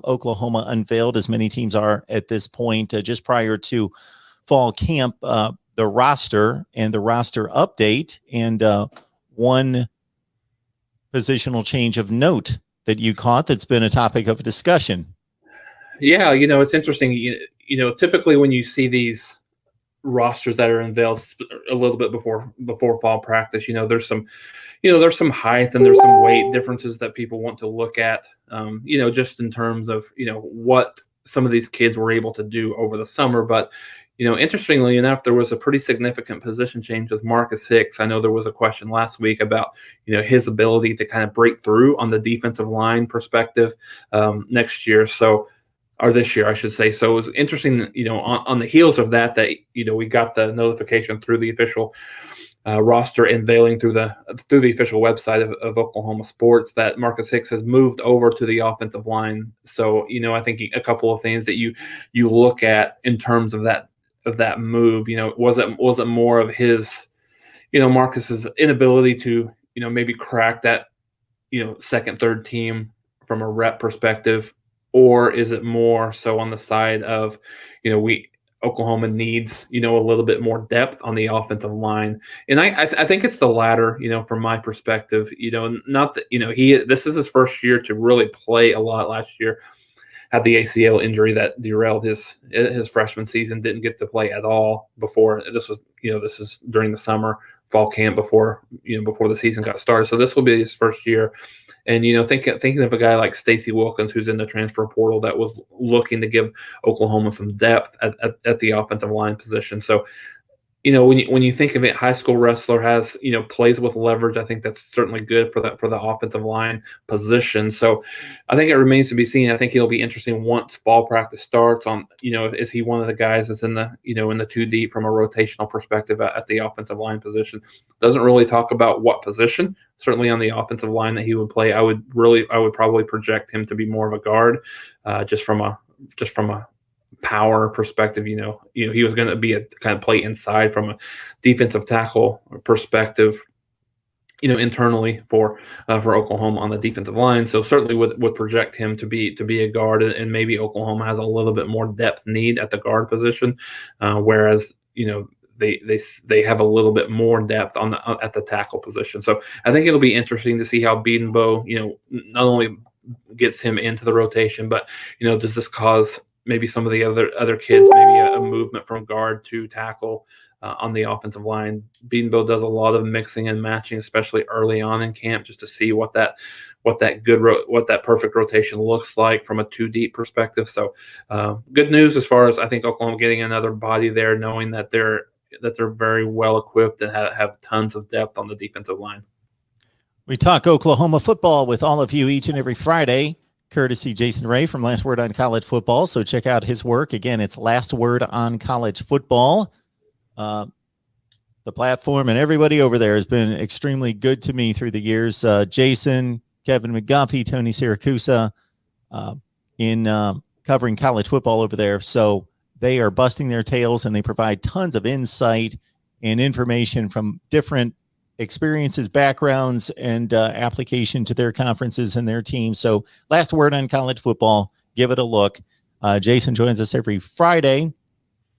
Oklahoma unveiled, as many teams are at this point, just prior to fall camp, the roster and the roster update, and one positional change of note that you caught that's been a topic of discussion. Yeah, it's interesting. Typically when you see these rosters that are unveiled a little bit before fall practice, there's some height and there's some weight differences that people want to look at. Just in terms of what some of these kids were able to do over the summer, but interestingly enough, there was a pretty significant position change with Marcus Hicks. I know there was a question last week about, his ability to kind of break through on the defensive line perspective next year. Or this year, I should say. So it was interesting, on the heels of that, we got the notification through the official roster unveiling through the official website of Oklahoma sports that Marcus Hicks has moved over to the offensive line. So, I think a couple of things that you look at in terms of that move, was it more of his, Marcus's inability to, maybe crack that, second, third team from a rep perspective, or is it more so on the side of, Oklahoma needs, a little bit more depth on the offensive line? And I think it's the latter, from my perspective, not that, this is his first year to really play a lot. Last year had the ACL injury that derailed his freshman season, didn't get to play at all before. This is during the summer fall camp before the season got started. So this will be his first year. And, thinking of a guy like Stacey Wilkins, who's in the transfer portal, that was looking to give Oklahoma some depth at the offensive line position. So, when you think of it, high school wrestler has, plays with leverage. I think that's certainly good for the offensive line position. So I think it remains to be seen. I think it'll be interesting once fall practice starts on, is he one of the guys that's in the two deep from a rotational perspective at the offensive line position? Doesn't really talk about what position, certainly on the offensive line that he would play. I would probably project him to be more of a guard, just from a power perspective. He was going to be a kind of play inside from a defensive tackle perspective, internally for Oklahoma on the defensive line. So certainly would project him to be a guard, and maybe Oklahoma has a little bit more depth need at the guard position, whereas they have a little bit more depth at the tackle position. So I think it'll be interesting to see how Bedenbaugh, not only gets him into the rotation, but does this cause maybe some of the other kids, maybe a movement from guard to tackle on the offensive line. Bedenbaugh does a lot of mixing and matching, especially early on in camp, just to see what that perfect rotation looks like from a two deep perspective. So good news as far as I think Oklahoma getting another body there, knowing that they're very well equipped and have tons of depth on the defensive line. We talk Oklahoma football with all of you each and every Friday, courtesy Jason Ray from Last Word on College Football. So check out his work. Again, it's Last Word on College Football. The platform and everybody over there has been extremely good to me through the years. Jason, Kevin McGuffey, Tony Siracusa, in covering college football over there. So they are busting their tails, and they provide tons of insight and information from different experiences, backgrounds, and application to their conferences and their teams. So Last Word on College Football, give it a look. Jason joins us every Friday